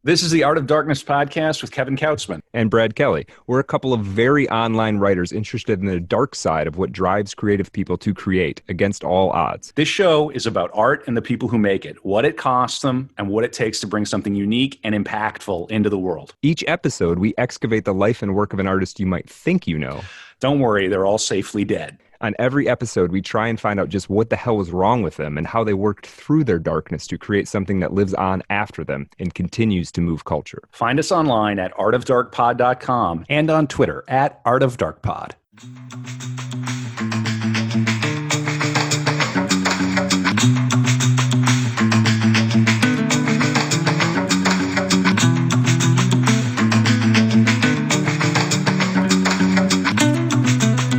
This is the Art of Darkness podcast with Kevin Kautzman. And Brad Kelly. We're a couple of very online writers interested in the dark side of what drives creative people to create against all odds. This show is about art and the people who make it, what it costs them, and what it takes to bring something unique and impactful into the world. Each episode, we excavate the life and work of an artist you might think you know. Don't worry, they're all safely dead. On every episode, we try and find out just what the hell was wrong with them and how they worked through their darkness to create something that lives on after them and continues to move culture. Find us online at artofdarkpod.com and on Twitter at artofdarkpod.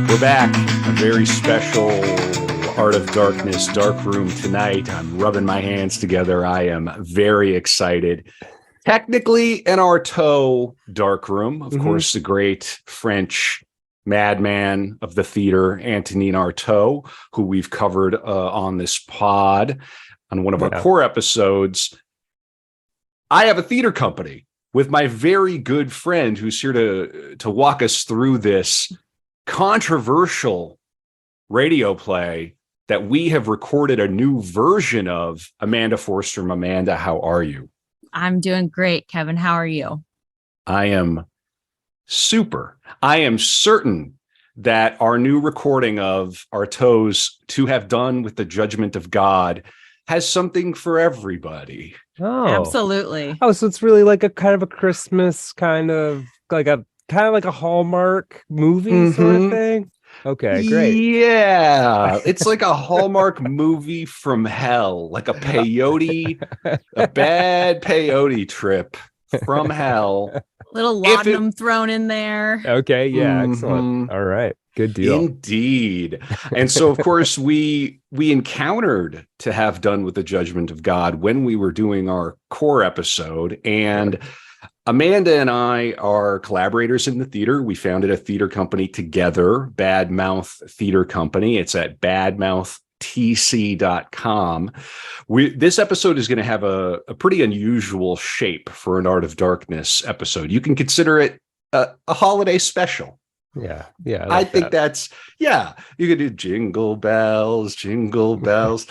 We're back. A very special Art of Darkness dark room tonight. I'm rubbing my hands together. I am very excited. Technically an Artaud dark room. Of course, the great French madman of the theater, Antonin Artaud, who we've covered on this pod on one of our core episodes. I have a theater company with my very good friend who's here to walk us through this controversial radio play that we have recorded a new version of. Amanda Forstrom. Amanda, how are you? I'm doing great, Kevin. How are you? I am super. I am certain that our new recording of Artaud's To Have Done with the Judgment of God has something for everybody. Oh, absolutely. Oh, so it's really like a kind of a Christmas kind of like a Hallmark movie sort of thing. Okay, great. Yeah, it's like a Hallmark movie from hell, like a peyote, a bad peyote trip from hell. Little laudanum thrown in there. Okay, yeah, excellent. All right, good deal. Indeed. And so, of course, we encountered To Have Done with the Judgment of God when we were doing our core episode, and Amanda and I are collaborators in the theater. We founded a theater company together, Bad Mouth Theater Company. It's at badmouthtc.com. This episode is going to have a pretty unusual shape for an Art of Darkness episode. You can consider it a holiday special. Yeah. I think that's, you could do jingle bells, jingle bells.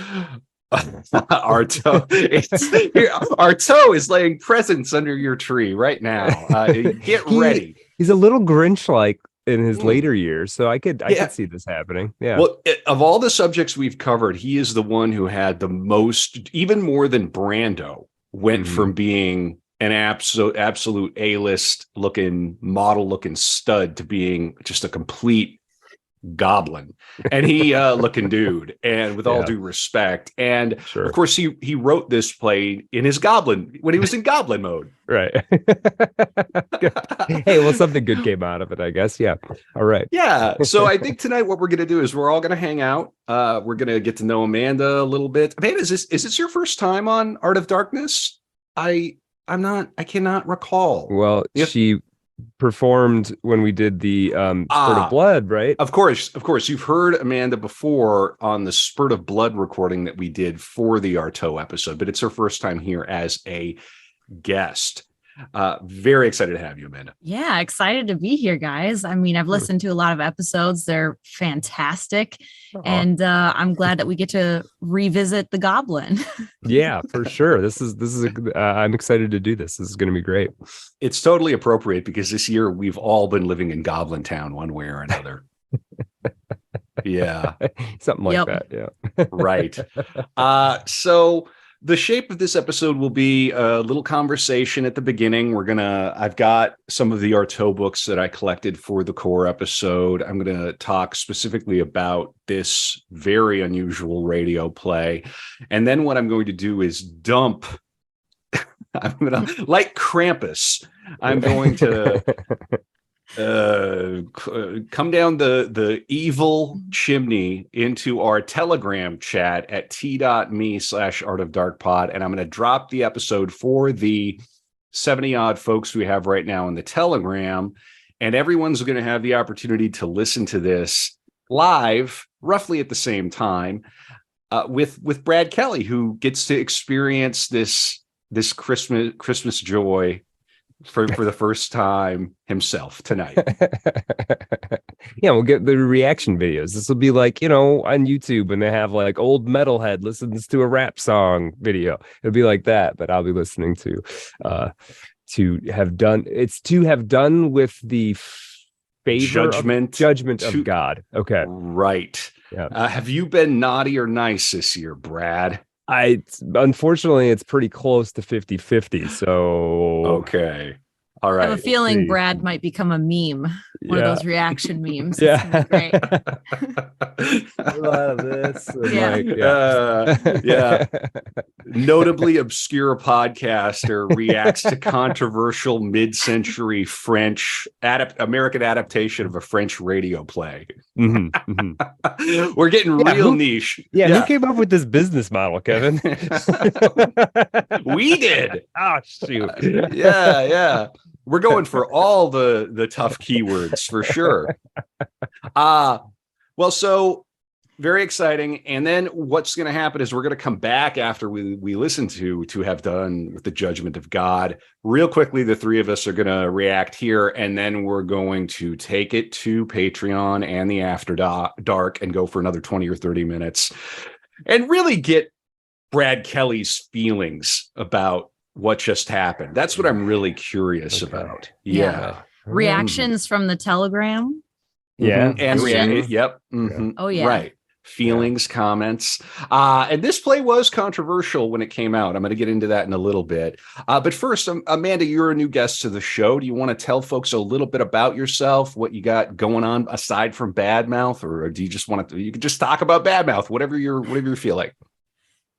Artaud is laying presents under your tree right now. Get ready. He's a little Grinch-like in his later years, so I could see this happening. Yeah. Well, of all the subjects we've covered, he is the one who had the most, even more than Brando, went from being an absolute A-list looking model looking stud to being just a complete goblin, and he looking dude, and with all due respect, and of course he wrote this play in his goblin when he was in goblin mode, right? Hey, well, something good came out of it, I guess. Yeah. All right. Yeah. So I think tonight what we're gonna do is we're all gonna hang out. We're gonna get to know Amanda a little bit. Amanda, is this your first time on Art of Darkness? I cannot recall. Well, she performed when we did the Spurt of Blood, right? Of course. You've heard Amanda before on the Spurt of Blood recording that we did for the Artaud episode, but it's her first time here as a guest. Very excited to have you, Amanda. Yeah, excited to be here, guys. I mean, I've listened to a lot of episodes. They're fantastic. And I'm glad that we get to revisit the Goblin. Yeah, for sure. This is I'm excited to do this. This is going to be great. It's totally appropriate because this year we've all been living in Goblin Town one way or another. Yeah. Something like that. Yeah. Right. So the shape of this episode will be a little conversation at the beginning. I've got some of the Artaud books that I collected for the core episode. I'm going to talk specifically about this very unusual radio play. And then what I'm going to do is dump, I'm going to, like Krampus, I'm going to come down the evil chimney into our Telegram chat at t.me/artofdarkpod, and I'm going to drop the episode for the 70 odd folks we have right now in the Telegram, and everyone's going to have the opportunity to listen to this live roughly at the same time with Brad Kelly, who gets to experience this this Christmas joy for the first time himself tonight. Yeah, we'll get the reaction videos. This will be like, on YouTube when they have like old metalhead listens to a rap song video. It'll be like that, but I'll be listening to have done with the judgment of God. Okay. Right. Yeah. Have you been naughty or nice this year, Brad? Unfortunately, it's pretty close to 50-50. So okay. All right. I have a feeling Brad might become a meme. One of those reaction memes. It's Yeah. gonna be great. A lot of this. Yeah. Notably obscure podcaster reacts to controversial mid-century French American adaptation of a French radio play. We're getting real niche. Who came up with this business model, Kevin? We did. Oh, shoot. Yeah. We're going for all the tough keywords for sure. Well, so very exciting. And then what's going to happen is we're going to come back after we listen to have done with the judgment of God. Real quickly, the three of us are going to react here, and then we're going to take it to Patreon and the After Dark and go for another 20 or 30 minutes and really get Brad Kelly's feelings about what just happened. That's what I'm really curious about. Yeah. Reactions from the Telegram. Yeah. And reaction. Yep. Mm-hmm. Oh, yeah. Right. Feelings, comments. And this play was controversial when it came out. I'm going to get into that in a little bit. But first, Amanda, you're a new guest to the show. Do you want to tell folks a little bit about yourself, what you got going on aside from Badmouth, or do you just want to, you can just talk about Badmouth, whatever you feel like.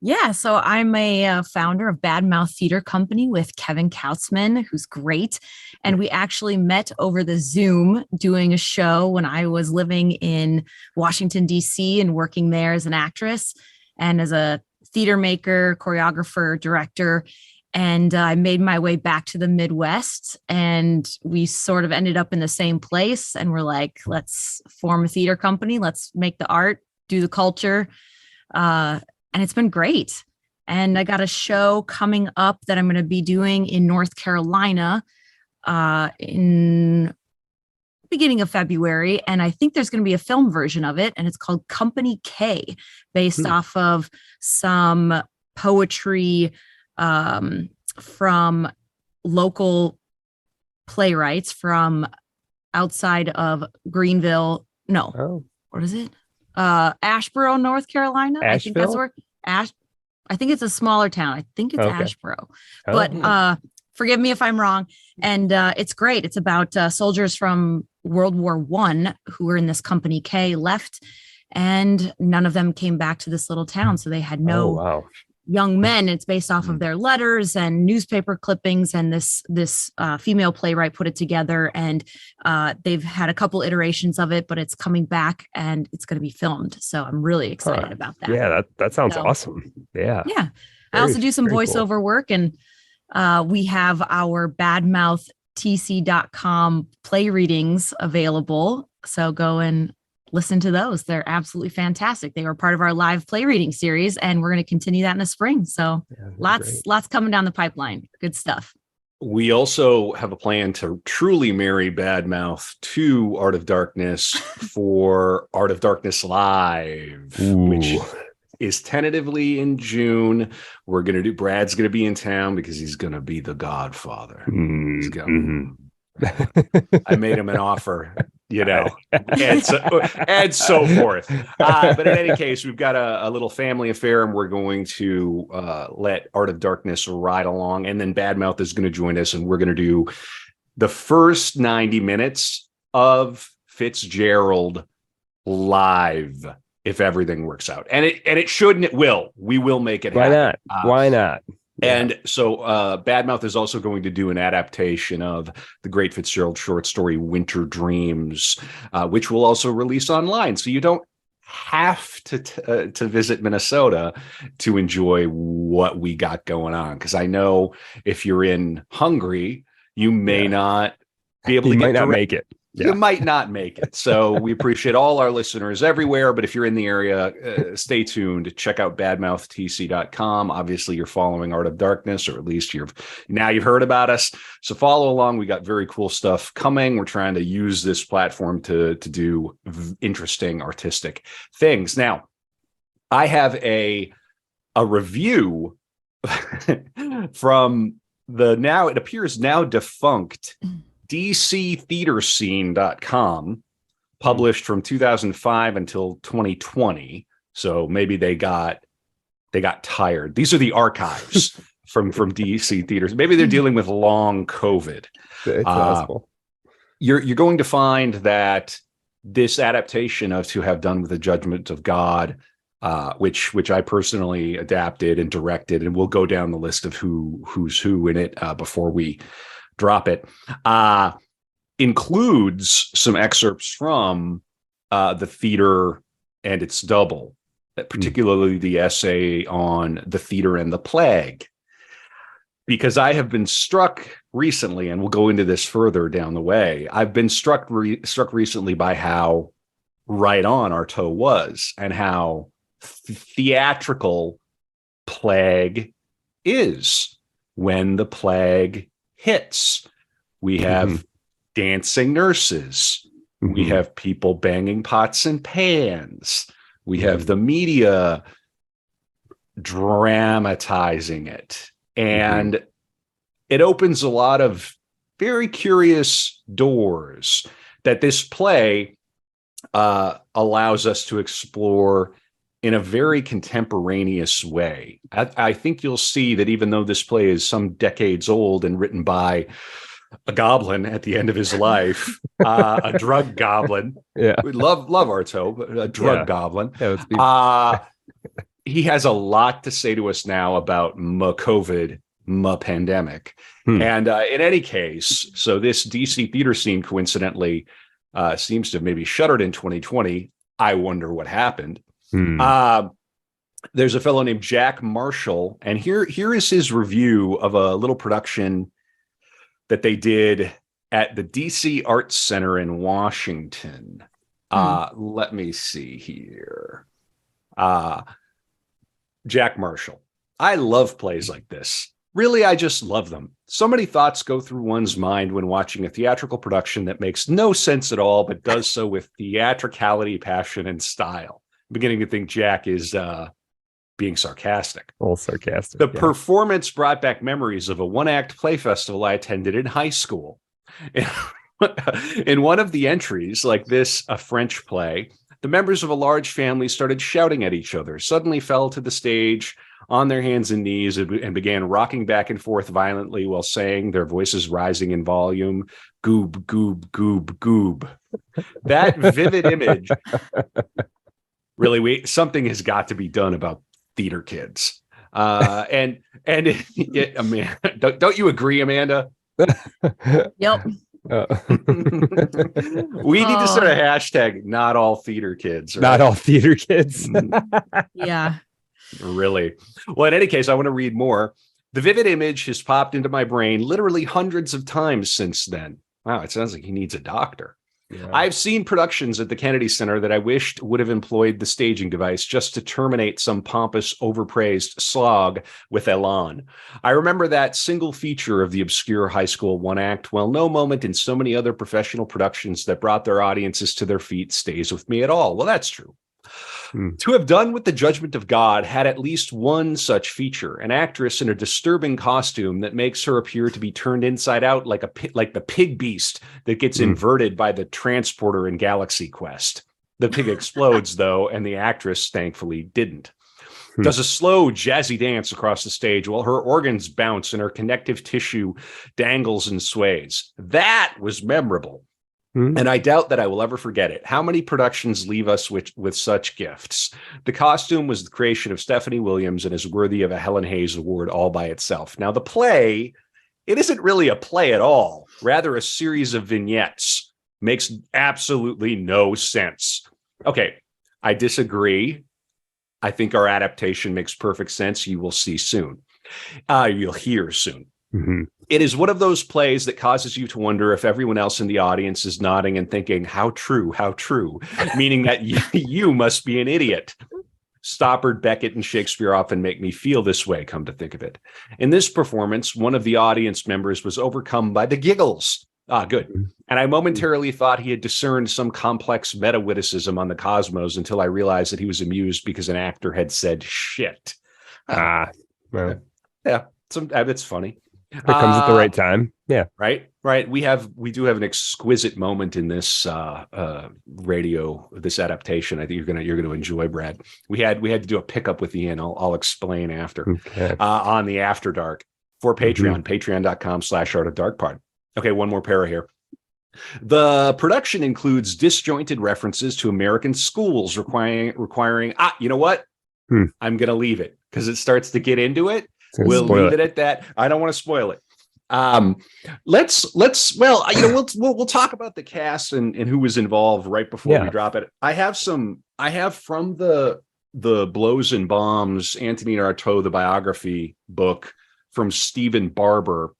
Yeah, so I'm a founder of Badmouth Theater Company with Kevin Kautzman, who's great. And we actually met over the Zoom doing a show when I was living in Washington, D.C. and working there as an actress and as a theater maker, choreographer, director. And I made my way back to the Midwest, and we sort of ended up in the same place. And we're like, let's form a theater company. Let's make the art, do the culture. And it's been great. And I got a show coming up that I'm going to be doing in North Carolina in beginning of February. And I think there's going to be a film version of it. And it's called Company K, based off of some poetry from local playwrights from outside of Greenville. No. Oh. What is it? Asheboro, North Carolina. Asheville? I think that's where I think it's a smaller town. I think it's Asheboro. But forgive me if I'm wrong. And it's great. It's about soldiers from World War I who were in this Company K, left, and none of them came back to this little town. So they had no young men. It's based off of their letters and newspaper clippings, and this female playwright put it together, and they've had a couple iterations of it, but it's coming back and it's going to be filmed. So I'm really excited about that. Yeah, that sounds awesome. Yeah. I also do some voiceover cool. work, and we have our badmouthtc.com play readings available. So go and listen to those. They're absolutely fantastic. They were part of our live play reading series, and we're going to continue that in the spring. So lots coming down the pipeline. Good stuff. We also have a plan to truly marry Badmouth to Art of Darkness for Art of Darkness Live, which is tentatively in June. Brad's going to be in town because he's going to be the Godfather. He's going I made him an offer, and so forth. But in any case, we've got a little family affair, and we're going to let Art of Darkness ride along. And then Badmouth is going to join us, and we're going to do the first 90 minutes of Fitzgerald live, if everything works out. And it should, and it will. We will make it happen. Why not? And so Badmouth is also going to do an adaptation of the great Fitzgerald short story Winter Dreams, which will also release online. So you don't have to visit Minnesota to enjoy what we got going on. Because I know if you're in Hungary, you may not be able to make it. you might not make it. So we appreciate all our listeners everywhere. But if you're in the area, stay tuned. Check out badmouthtc.com. Obviously, you're following Art of Darkness, or at least you've heard about us. So follow along. We got very cool stuff coming. We're trying to use this platform to do interesting artistic things. Now, I have a review from the now, it appears now defunct DCtheaterscene.com, published from 2005 until 2020. So maybe they got tired. These are the archives from DC theaters. Maybe they're dealing with long COVID. It's possible. You're going to find that this adaptation of To Have Done with the Judgment of God, which I personally adapted and directed, and we'll go down the list of who's who in it before we drop it, includes some excerpts from the theater and its double, particularly the essay on the theater and the plague. Because I have been struck recently, and we'll go into this further down the way, I've been struck recently by how right on Artaud was, and how theatrical plague is. When the plague hits, we have dancing nurses, we have people banging pots and pans, we have the media dramatizing it, and it opens a lot of very curious doors that this play allows us to explore in a very contemporaneous way. I think you'll see that even though this play is some decades old and written by a goblin at the end of his life, a drug goblin. Yeah, We love Artaud, but a drug goblin. He has a lot to say to us now about COVID, pandemic. And in any case, so this DC theater scene coincidentally seems to have maybe shuttered in 2020. I wonder what happened. There's a fellow named Jack Marshall, and here is his review of a little production that they did at the DC Arts Center in Washington. Let me see here. Jack Marshall. I love plays like this. Really, I just love them. So many thoughts go through one's mind when watching a theatrical production that makes no sense at all, but does so with theatricality, passion, and style. Beginning to think Jack is being sarcastic. All sarcastic. The performance brought back memories of a one-act play festival I attended in high school. In one of the entries, like this, a French play, the members of a large family started shouting at each other, suddenly fell to the stage on their hands and knees, and began rocking back and forth violently while saying, their voices rising in volume, goob, goob, goob, goob. That vivid image... Really, something has got to be done about theater kids. And Amanda, don't you agree, Amanda? Yep. We need to start a hashtag, not all theater kids. Right? Not all theater kids. Yeah. Really. Well, in any case, I want to read more. The vivid image has popped into my brain literally hundreds of times since then. Wow, it sounds like he needs a doctor. Yeah. I've seen productions at the Kennedy Center that I wished would have employed the staging device just to terminate some pompous, overpraised slog with elan. I remember that single feature of the obscure high school one-act, well, no moment in so many other professional productions that brought their audiences to their feet stays with me at all. Well, that's true. To Have Done with the Judgment of God had at least one such feature, an actress in a disturbing costume that makes her appear to be turned inside out like the pig beast that gets inverted by the transporter in Galaxy Quest. The pig explodes, though, and the actress thankfully didn't. Does a slow, jazzy dance across the stage while her organs bounce and her connective tissue dangles and sways. That was memorable. And I doubt that I will ever forget it. How many productions leave us with such gifts? The costume was the creation of Stephanie Williams and is worthy of a Helen Hayes Award all by itself. Now, the play, it isn't really a play at all, rather a series of vignettes. Makes absolutely no sense. Okay, I disagree. I think our adaptation makes perfect sense. You will see soon. You'll hear soon. Mhm. It is one of those plays that causes you to wonder if everyone else in the audience is nodding and thinking, how true, meaning that you must be an idiot. Stoppard, Beckett, and Shakespeare often make me feel this way, come to think of it. In this performance, one of the audience members was overcome by the giggles. Ah, good. And I momentarily thought he had discerned some complex meta-witticism on the cosmos until I realized that he was amused because an actor had said shit. Well, Yeah, it's funny. it comes at the right time. Yeah. Right. We do have an exquisite moment in this this adaptation. I think you're gonna enjoy, Brad. We had to do a pickup with Ian. I'll explain after Okay. on the After Dark for Patreon, patreon.com/artofdarkpod. Okay, one more para here. The production includes disjointed references to American schools requiring you know what? I'm gonna leave it because it starts to get into it. We'll leave it at that. I don't want to spoil it. We'll talk about the cast and who was involved right before we drop it. I have from the Blows and Bombs, Anthony Artaud, the biography book from Stephen Barber.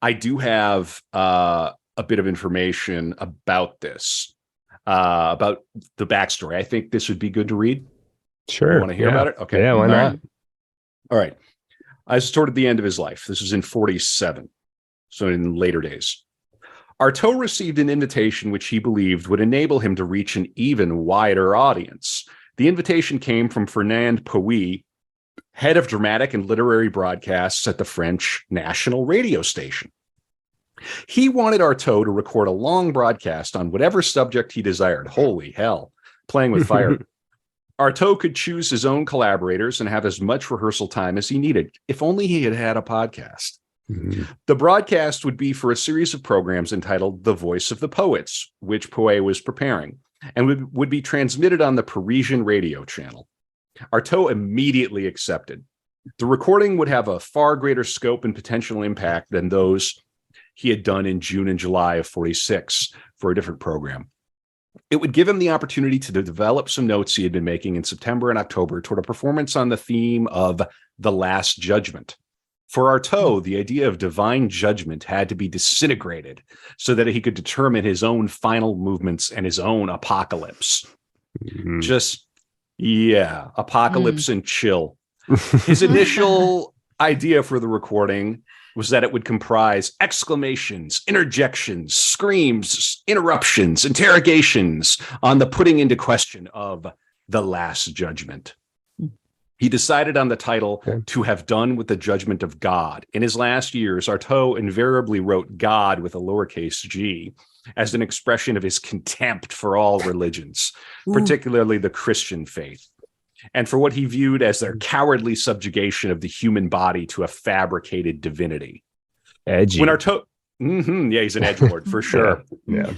I do have a bit of information about this, about the backstory. I think this would be good to read. Sure. You want to hear about it? Okay. Yeah, why not? All right. I was toward the end of his life. This was in 47, so in later days. Artaud received an invitation which he believed would enable him to reach an even wider audience. The invitation came from Fernand Pouy, head of dramatic and literary broadcasts at the French national radio station. He wanted Artaud to record a long broadcast on whatever subject he desired. Holy hell, playing with fire. Artaud could choose his own collaborators and have as much rehearsal time as he needed, if only he had had a podcast. Mhm. The broadcast would be for a series of programs entitled The Voice of the Poets, which Pouet was preparing, and would be transmitted on the Parisian radio channel. Artaud immediately accepted. The recording would have a far greater scope and potential impact than those he had done in June and July of 46 for a different program. It would give him the opportunity to develop some notes he had been making in September and October toward a performance on the theme of the Last Judgment. For Artaud, the idea of divine judgment had to be disintegrated so that he could determine his own final movements and his own apocalypse. Mhm. Apocalypse and chill. His initial idea for the recording was that it would comprise exclamations, interjections, screams, interruptions, interrogations on the putting into question of the Last Judgment. He decided on the title To Have Done with the Judgment of God. In his last years, Artaud invariably wrote God with a lowercase g as an expression of his contempt for all religions, particularly the Christian faith, and for what he viewed as their cowardly subjugation of the human body to a fabricated divinity. Edgy. When Artaud, he's an edgelord for sure. Yeah.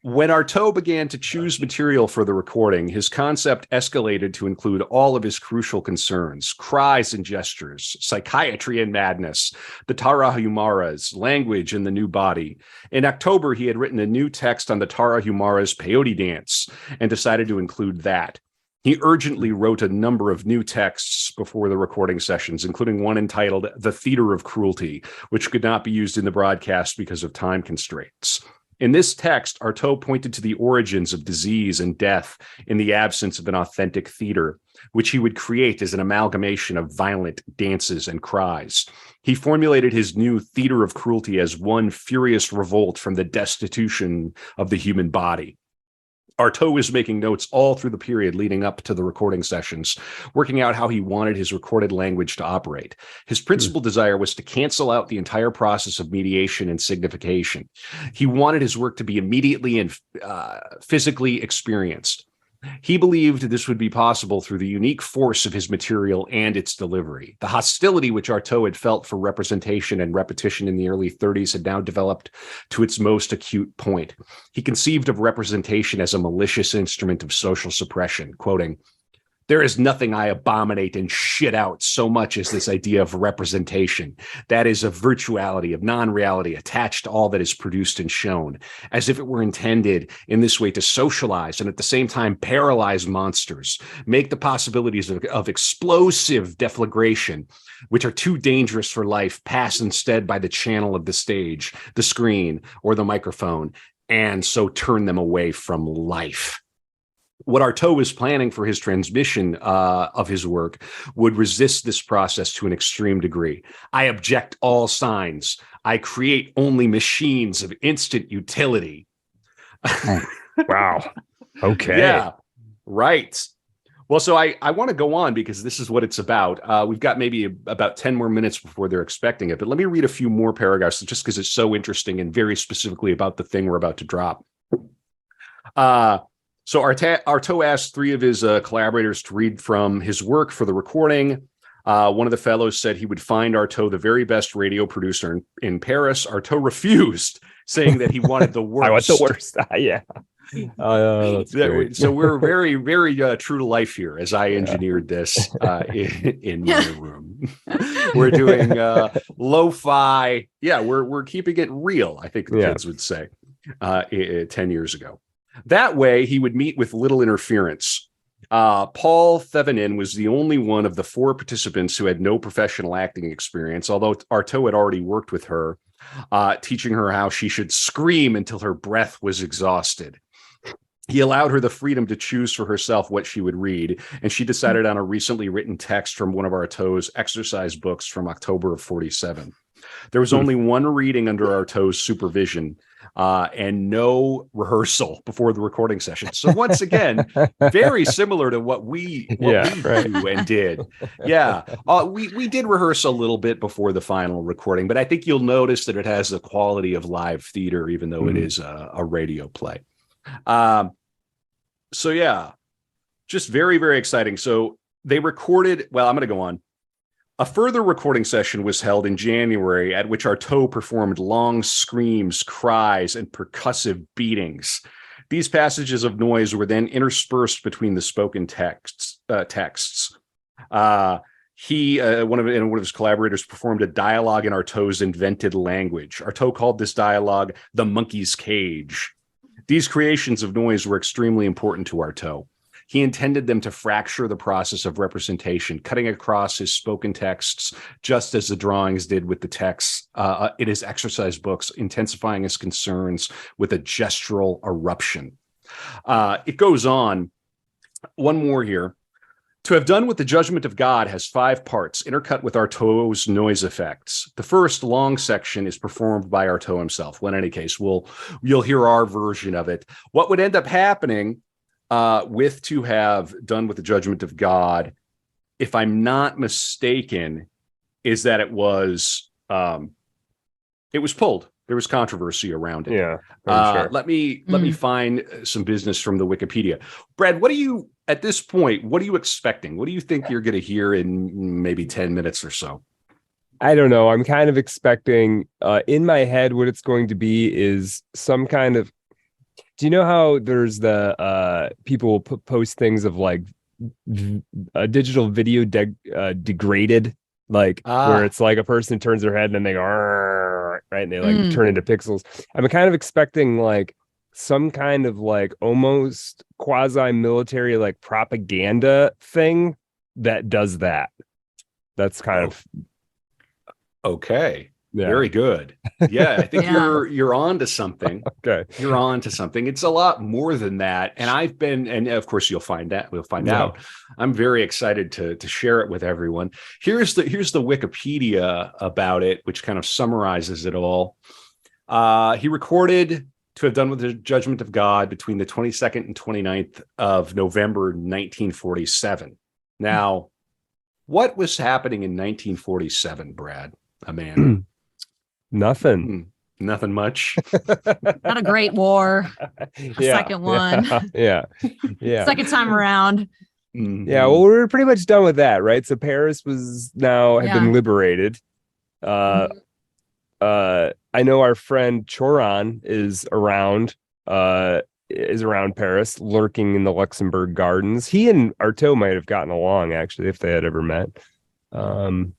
When Artaud began to choose material for the recording, his concept escalated to include all of his crucial concerns: cries and gestures, psychiatry and madness, the Tarahumaras, language and the new body. In October, he had written a new text on the Tarahumaras peyote dance and decided to include that. He urgently wrote a number of new texts before the recording sessions, including one entitled The Theater of Cruelty, which could not be used in the broadcast because of time constraints. In this text, Artaud pointed to the origins of disease and death in the absence of an authentic theater, which he would create as an amalgamation of violent dances and cries. He formulated his new theater of cruelty as one furious revolt from the destitution of the human body. Artaud was making notes all through the period leading up to the recording sessions, working out how he wanted his recorded language to operate. His principal desire was to cancel out the entire process of mediation and signification. He wanted his work to be immediately and physically experienced. He believed this would be possible through the unique force of his material and its delivery. The hostility which Artaud had felt for representation and repetition in the early 30s had now developed to its most acute point. He conceived of representation as a malicious instrument of social suppression, quoting, There is nothing I abominate and shit out so much as this idea of representation. That is a virtuality, of non-reality attached to all that is produced and shown, as if it were intended in this way to socialize and at the same time paralyze monsters, make the possibilities of explosive deflagration, which are too dangerous for life, pass instead by the channel of the stage, the screen, or the microphone, and so turn them away from life. What Artaud was planning for his transmission of his work would resist this process to an extreme degree. I object all signs. I create only machines of instant utility. Wow. Okay. Yeah, right. Well, so I want to go on because this is what it's about. We've got maybe about 10 more minutes before they're expecting it, but let me read a few more paragraphs just because it's so interesting and very specifically about the thing we're about to drop. So Artaud asked 3 of his collaborators to read from his work for the recording. One of the fellows said he would find Artaud the very best radio producer in Paris. Artaud refused, saying that he wanted the worst. I want the worst. Yeah. That's great. So we're very, very true to life here as I engineered this in my room. We're doing lo-fi. Yeah, we're keeping it real, I think the kids would say 10 years ago. That way, he would meet with little interference. Paul Thevenin was the only one of the 4 participants who had no professional acting experience, although Artaud had already worked with her, teaching her how she should scream until her breath was exhausted. He allowed her the freedom to choose for herself what she would read, and she decided on a recently written text from one of Artaud's exercise books from October of 47. There was only one reading under Artaud's supervision, and no rehearsal before the recording session. So once again, very similar to what we do and did. Yeah, we did rehearse a little bit before the final recording, but I think you'll notice that it has the quality of live theater, even though it is a radio play. So yeah, just very, very exciting. So they recorded, well, I'm going to go on. A further recording session was held in January at which Artaud performed long screams, cries, and percussive beatings. These passages of noise were then interspersed between the spoken texts. He, one of his collaborators, performed a dialogue in Artaud's invented language. Artaud called this dialogue the monkey's cage. These creations of noise were extremely important to Artaud. He intended them to fracture the process of representation, cutting across his spoken texts, just as the drawings did with the texts in his exercise books, intensifying his concerns with a gestural eruption. It goes on. One more here. To have done with the judgment of God has 5 parts, intercut with Artaud's noise effects. The first long section is performed by Artaud himself. Well, in any case, you'll hear our version of it. What would end up happening with to have done with the judgment of God, if I'm not mistaken, is that it was pulled. There was controversy around it. Yeah. Sure. Let me find some business from the Wikipedia. Brad, at this point, what are you expecting? What do you think you're going to hear in maybe 10 minutes or so? I don't know. I'm kind of expecting in my head what it's going to be is some kind of. Do you know how there's the people post things of like a digital video degraded, like where it's like a person turns their head and then they go right and they like turn into pixels. I'm kind of expecting like some kind of like almost quasi-military like propaganda thing that does that. That's kind of okay. Yeah. Very good. Yeah, I think you're on to something. Okay. You're on to something. It's a lot more than that. And and of course you'll find that. We'll find out. I'm very excited to share it with everyone. Here's the Wikipedia about it, which kind of summarizes it all. He recorded to have done with the judgment of God between the 22nd and 29th of November 1947. Now, what was happening in 1947, Brad? A man. Nothing much. Not a great war. Second one. Yeah. Second time around. Yeah. Well, we're pretty much done with that, right? So Paris had been liberated. I know our friend Choron is around. is around Paris, lurking in the Luxembourg Gardens. He and Artaud might have gotten along, actually, if they had ever met. I don't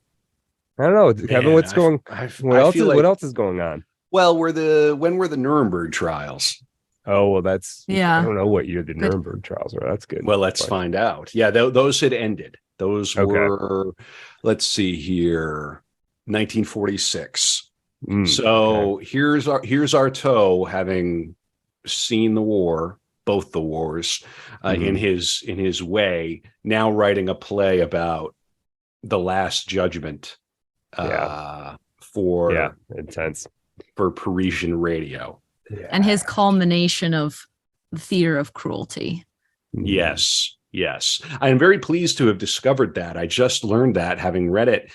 know, Kevin. Man, What's going? What else is going on? Well, when were the Nuremberg trials? Oh, well, that's Yeah. I don't know what year the Nuremberg trials were. That's good. Well, let's find out. Yeah, those had ended. Those Okay. were, let's see here, 1946. So Okay. here's Artaud, having seen the war, both the wars, in his way, now writing a play about the Last Judgment Intense for Parisian radio. And his culmination of the theater of cruelty. Yes. I'm very pleased to have discovered that. I just learned that, having read it,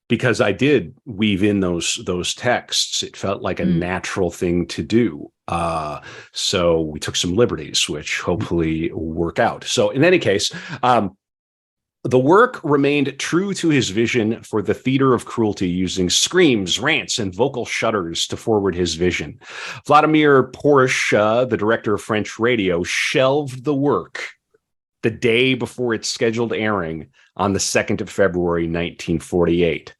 because I did weave in those texts. It felt like a natural thing to do. So we took some liberties, which hopefully work out. So in any case, the work remained true to his vision for the theater of cruelty, using screams, rants, and vocal shudders to forward his vision. Vladimir Porsche, the director of French radio, shelved the work the day before its scheduled airing on the 2nd of February, 1948.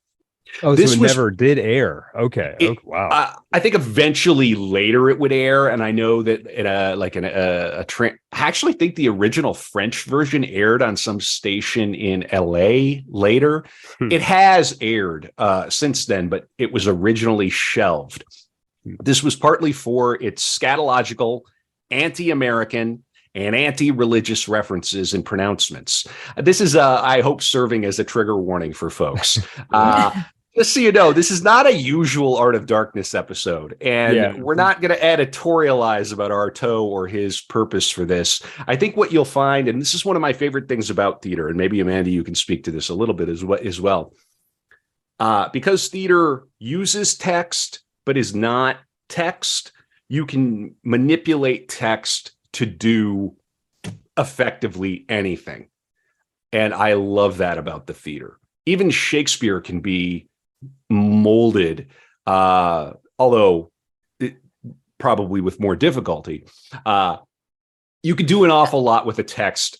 Oh, so it never did air. Okay. Wow. I think eventually later it would air, and I know that I actually think the original French version aired on some station in LA later. It has aired since then, but it was originally shelved. This was partly for its scatological, anti-American, and anti-religious references and pronouncements. This is, I hope, serving as a trigger warning for folks. Just so you know, this is not a usual Art of Darkness episode, and we're not going to editorialize about Artaud or his purpose for this. I think what you'll find, and this is one of my favorite things about theater, and maybe Amanda, you can speak to this a little bit as well, because theater uses text but is not text, you can manipulate text to do effectively anything. And I love that about the theater. Even Shakespeare can be molded, although probably with more difficulty. You can do an awful lot with a text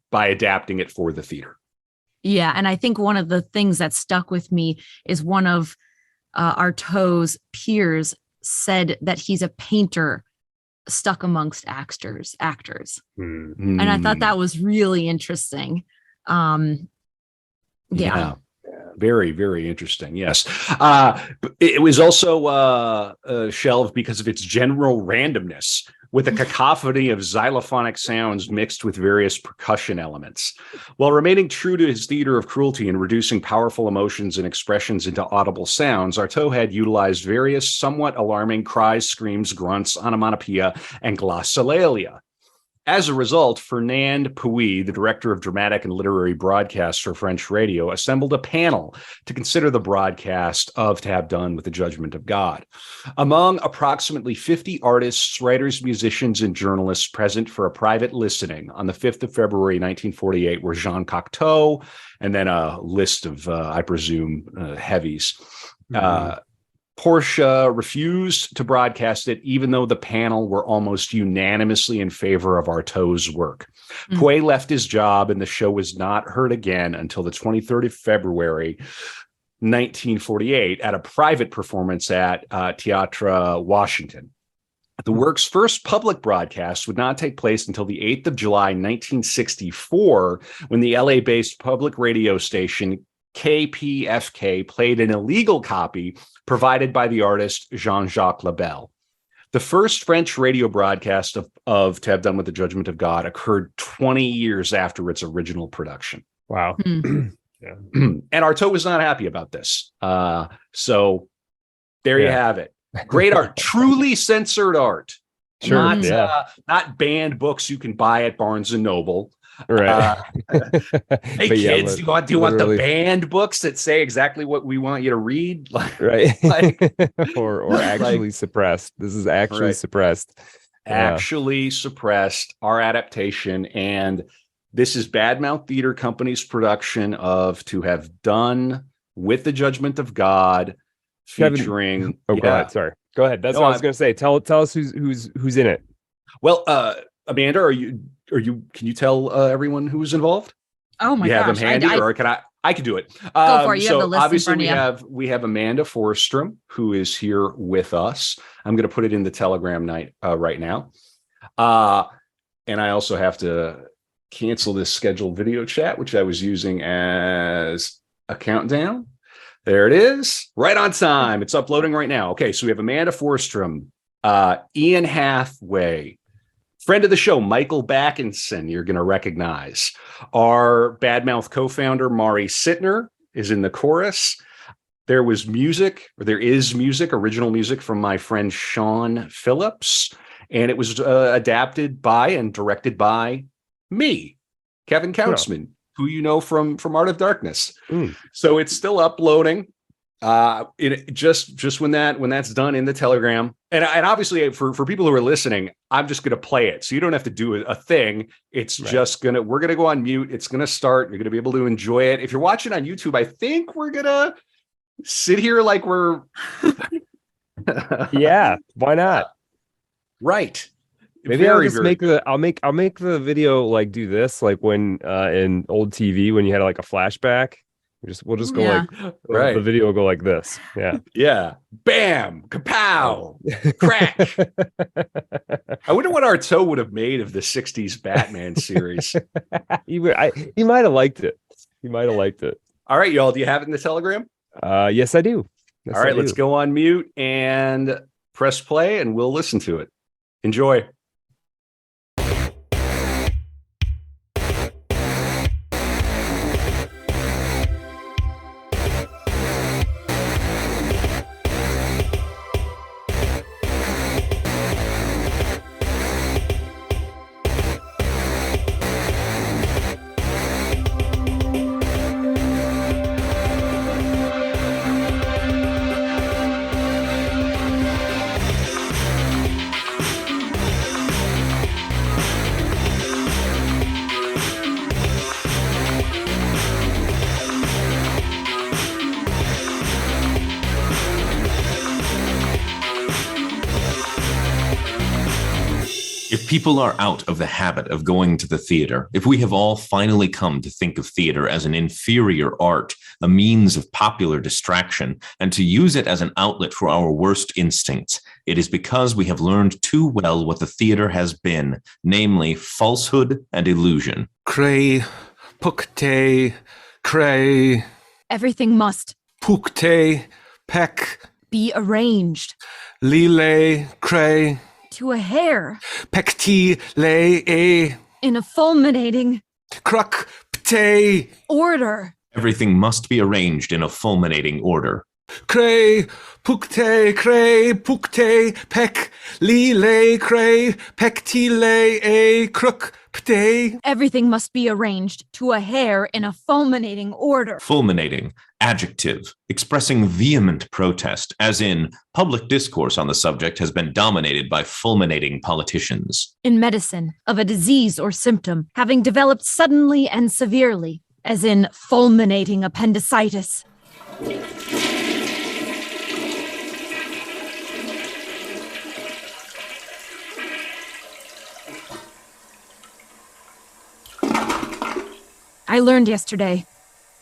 by adapting it for the theater. Yeah, and I think one of the things that stuck with me is one of Artaud's peers said that he's a painter stuck amongst actors. And I thought that was really interesting. Very, very interesting. Yes. It was also shelved because of its general randomness, with a cacophony of xylophonic sounds mixed with various percussion elements. While remaining true to his theater of cruelty and reducing powerful emotions and expressions into audible sounds, Artaud had utilized various somewhat alarming cries, screams, grunts, onomatopoeia, and glossolalia. As a result, Fernand Pouy, the director of dramatic and literary broadcasts for French radio, assembled a panel to consider the broadcast of To Have Done with the Judgment of God. Among approximately 50 artists, writers, musicians, and journalists present for a private listening on the 5th of February, 1948 were Jean Cocteau, and then a list of, I presume, heavies. Porsche refused to broadcast it, even though the panel were almost unanimously in favor of Artaud's work. Pouy left his job, and the show was not heard again until the 23rd of February, 1948, at a private performance at Théâtre Washington. The work's first public broadcast would not take place until the 8th of July, 1964, when the LA-based public radio station KPFK played an illegal copy provided by the artist Jean-Jacques Labelle. The first French radio broadcast of To Have Done with the Judgment of God occurred 20 years after its original production. Wow. And Artaud was not happy about this. So there you have it. Great art, truly censored art. Sure. Not banned books you can buy at Barnes and Noble. Right. Hey kids, do you want the banned books that say exactly what we want you to read? Right. or actually suppressed. This is actually suppressed. Actually suppressed, our adaptation. And this is Badmouth Theater Company's production of To Have Done with the Judgment of God, featuring Kevin, go ahead. Sorry. Go ahead. That's what I was going to say. Tell us who's in it. Well, Amanda, can you tell everyone who was involved? Oh my You have gosh. them handy, or can I can do it. Go for it. You have So the list in obviously front of we have Amanda Forstrom, who is here with us. I'm going to put it in the Telegram night right now. And I also have to cancel this scheduled video chat, which I was using as a countdown. There it is, right on time. It's uploading right now. Okay, so we have Amanda Forstrom, Ian Hathaway, friend of the show, Michael Backinson, you're going to recognize. Our Badmouth co-founder, Mari Sittner, is in the chorus. There is music, original music from my friend Sean Phillips, and it was adapted by and directed by me, Kevin Kautzman, who you know from Art of Darkness. So it's still uploading. Just when that's done in the Telegram, and obviously for people who are listening, I'm just going to play it, so you don't have to do a thing. It's just we're gonna go on mute. It's gonna start. You're gonna be able to enjoy it. If you're watching on YouTube, I think we're gonna sit here like we're Yeah, why not? Right. Maybe I'll just make the video like do this, like when in old TV when you had like a flashback. We'll just go like the video will go like this. Yeah. Bam, kapow, crack. I wonder what Artaud would have made of the 60s Batman series. He might have liked it. All right, y'all. Do you have it in the Telegram? Yes, I do. All right, let's go on mute and press play, and we'll listen to it. Enjoy. If people are out of the habit of going to the theater, if we have all finally come to think of theater as an inferior art, a means of popular distraction, and to use it as an outlet for our worst instincts, it is because we have learned too well what the theater has been, namely falsehood and illusion. Cray, pukte, cray. Everything must Pukte, peck. be arranged Lile, cray. to a hair Pekti, le, in a fulminating cruk, pte. order. Everything must be arranged in a fulminating order. Cray, pukte, peck, lile, cray, pekti, le, cruk, pte. Everything must be arranged to a hair in a fulminating order. Fulminating, adjective, expressing vehement protest, as in public discourse on the subject has been dominated by fulminating politicians. In medicine, of a disease or symptom having developed suddenly and severely, as in fulminating appendicitis. I learned yesterday.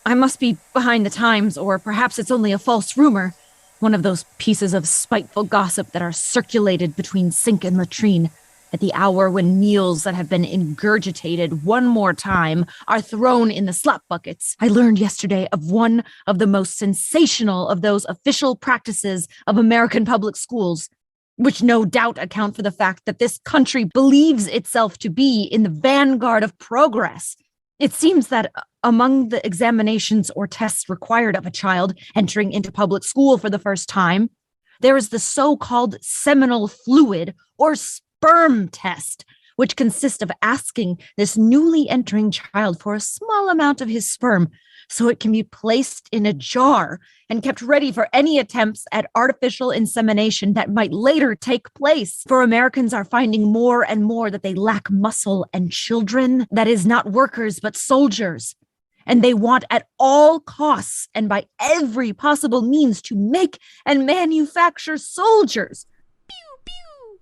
I must be behind the times, or perhaps it's only a false rumor. One of those pieces of spiteful gossip that are circulated between sink and latrine at the hour when meals that have been ingurgitated one more time are thrown in the slop buckets. I learned yesterday of one of the most sensational of those official practices of American public schools, which no doubt account for the fact that this country believes itself to be in the vanguard of progress. It seems that among the examinations or tests required of a child entering into public school for the first time, there is the so-called seminal fluid or sperm test, which consists of asking this newly entering child for a small amount of his sperm so it can be placed in a jar and kept ready for any attempts at artificial insemination that might later take place. For Americans are finding more and more that they lack muscle and children, that is not workers, but soldiers. And they want at all costs and by every possible means to make and manufacture soldiers. Pew, pew.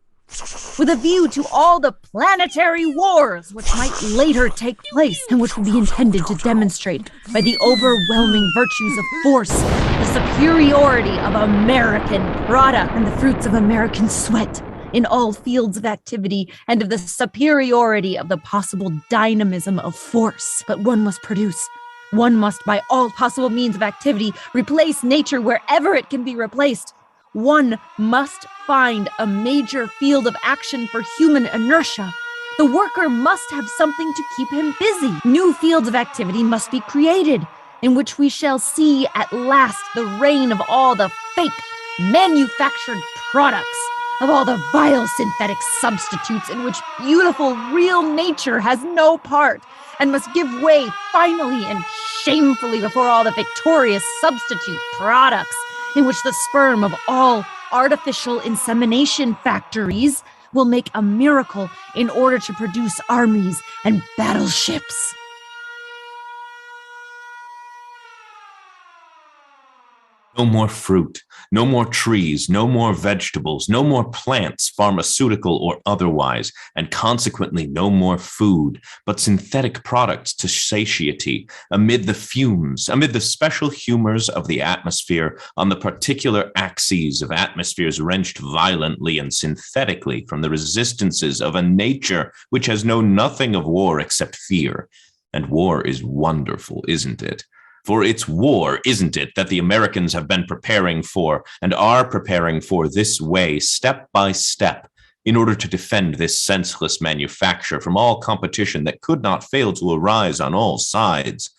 with a view to all the planetary wars which might later take place and which would be intended to demonstrate by the overwhelming virtues of force the superiority of American product and the fruits of American sweat in all fields of activity, and of the superiority of the possible dynamism of force. But one must produce. One must, by all possible means of activity, replace nature wherever it can be replaced. One must find a major field of action for human inertia. The worker must have something to keep him busy. New fields of activity must be created, in which we shall see at last the reign of all the fake, manufactured products, of all the vile synthetic substitutes in which beautiful real nature has no part, and must give way finally and shamefully before all the victorious substitute products in which the sperm of all artificial insemination factories will make a miracle in order to produce armies and battleships. No more fruit, no more trees, no more vegetables, no more plants, pharmaceutical or otherwise, and consequently no more food, but synthetic products to satiety, amid the fumes, amid the special humors of the atmosphere, on the particular axes of atmospheres wrenched violently and synthetically from the resistances of a nature which has known nothing of war except fear. And war is wonderful, isn't it? For it's war, isn't it, that the Americans have been preparing for and are preparing for this way, step by step, in order to defend this senseless manufacture from all competition that could not fail to arise on all sides.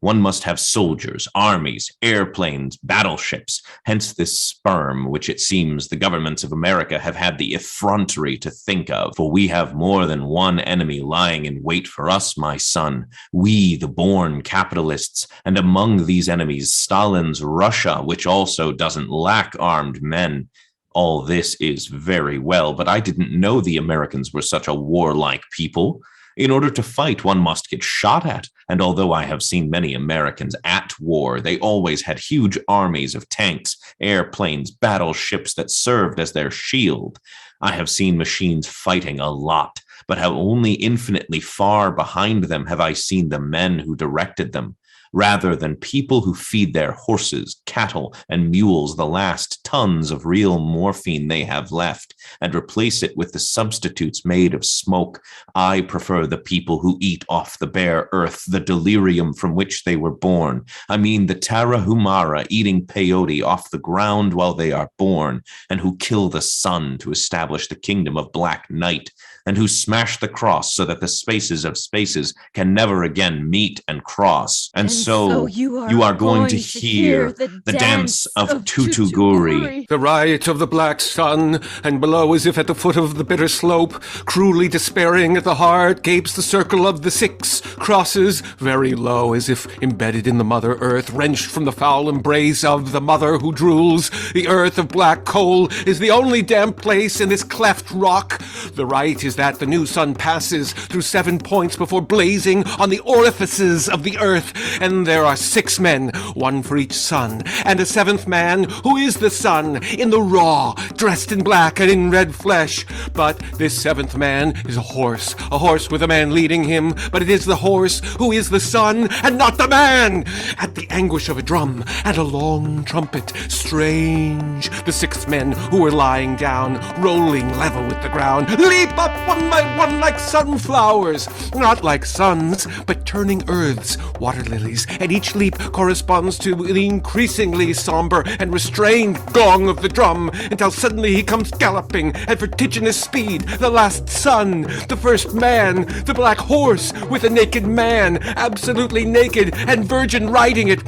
One must have soldiers, armies, airplanes, battleships, hence this sperm, which it seems the governments of America have had the effrontery to think of. For we have more than one enemy lying in wait for us, my son, we, the born capitalists, and among these enemies, Stalin's Russia, which also doesn't lack armed men. All this is very well, but I didn't know the Americans were such a warlike people. In order to fight, one must get shot at. And although I have seen many Americans at war, they always had huge armies of tanks, airplanes, battleships that served as their shield. I have seen machines fighting a lot, but how only infinitely far behind them have I seen the men who directed them. Rather than people who feed their horses, cattle, and mules the last tons of real morphine they have left and replace it with the substitutes made of smoke, I prefer the people who eat off the bare earth, the delirium from which they were born. I mean the Tarahumara eating peyote off the ground while they are born, and who kill the sun to establish the kingdom of black night, and who smash the cross so that the spaces of spaces can never again meet and cross. And so you are going to hear the dance of Tutuguri. The riot of the black sun, and below, as if at the foot of the bitter slope, cruelly despairing at the heart, gapes the circle of the 6 crosses, very low, as if embedded in the mother earth, wrenched from the foul embrace of the mother who drools. The earth of black coal is the only damp place in this cleft rock. The right is that the new sun passes through 7 points before blazing on the orifices of the earth, and there are 6 men, 1 for each sun, and a 7th man, who is the sun, in the raw, dressed in black and in red flesh. But this 7th man is a horse with a man leading him, but it is the horse who is the sun, and not the man. At the anguish of a drum and a long trumpet, strange, the 6 men who were lying down, rolling level with the ground, leap up one by one like sunflowers, not like suns, but turning earths, water lilies, and each leap corresponds to the increasingly somber and restrained gong of the drum, until suddenly he comes galloping at vertiginous speed, the last sun, the first man, the black horse with a naked man, absolutely naked, and virgin riding it.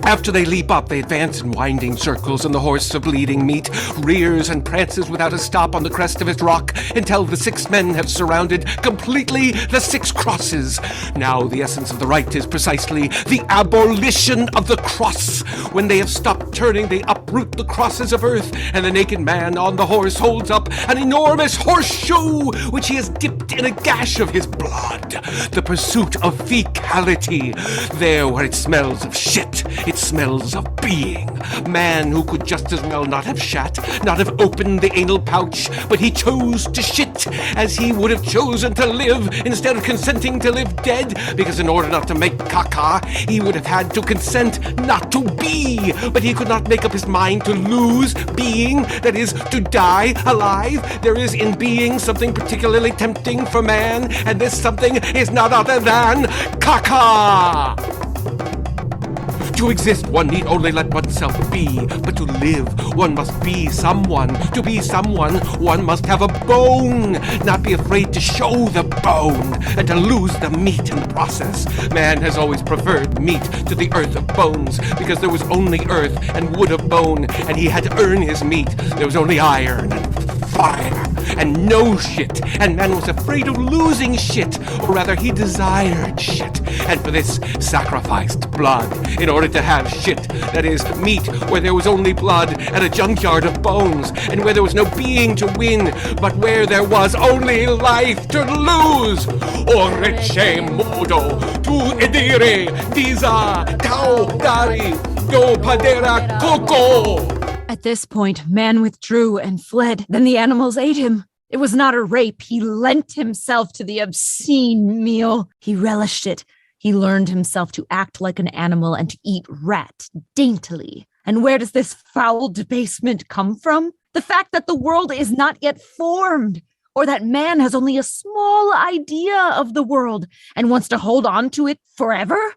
After they leap up, they advance in winding circles, and the horse of bleeding meat rears and prances without a stop on the crest of its rock until the 6 men have surrounded completely the 6 crosses. Now the essence of the right is precisely the abolition of the cross. When they have stopped turning, they uproot the crosses of earth, and the naked man on the horse holds up an enormous horseshoe, which he has dipped in a gash of his blood. The pursuit of fecality. There where it smells of shit, it it smells of being. Man who could just as well not have shat, not have opened the anal pouch, but he chose to shit, as he would have chosen to live instead of consenting to live dead, because in order not to make caca, he would have had to consent not to be, but he could not make up his mind to lose being, that is, to die alive. There is in being something particularly tempting for man, and this something is none other than caca. To exist, one need only let oneself be, but to live, one must be someone. To be someone, one must have a bone, not be afraid to show the bone, and to lose the meat in the process. Man has always preferred meat to the earth of bones, because there was only earth and wood of bone, and he had to earn his meat. There was only iron and fire, and no shit, and man was afraid of losing shit, or rather he desired shit, and for this sacrificed blood, in order to have shit, that is, meat, where there was only blood, and a junkyard of bones, and where there was no being to win, but where there was only life to lose. Orecce modo, tu edire, disa, tau dari, do padera coco. At this point, man withdrew and fled. Then the animals ate him. It was not a rape. He lent himself to the obscene meal. He relished it. He learned himself to act like an animal and to eat rat daintily. And where does this foul debasement come from? The fact that the world is not yet formed, or that man has only a small idea of the world and wants to hold on to it forever?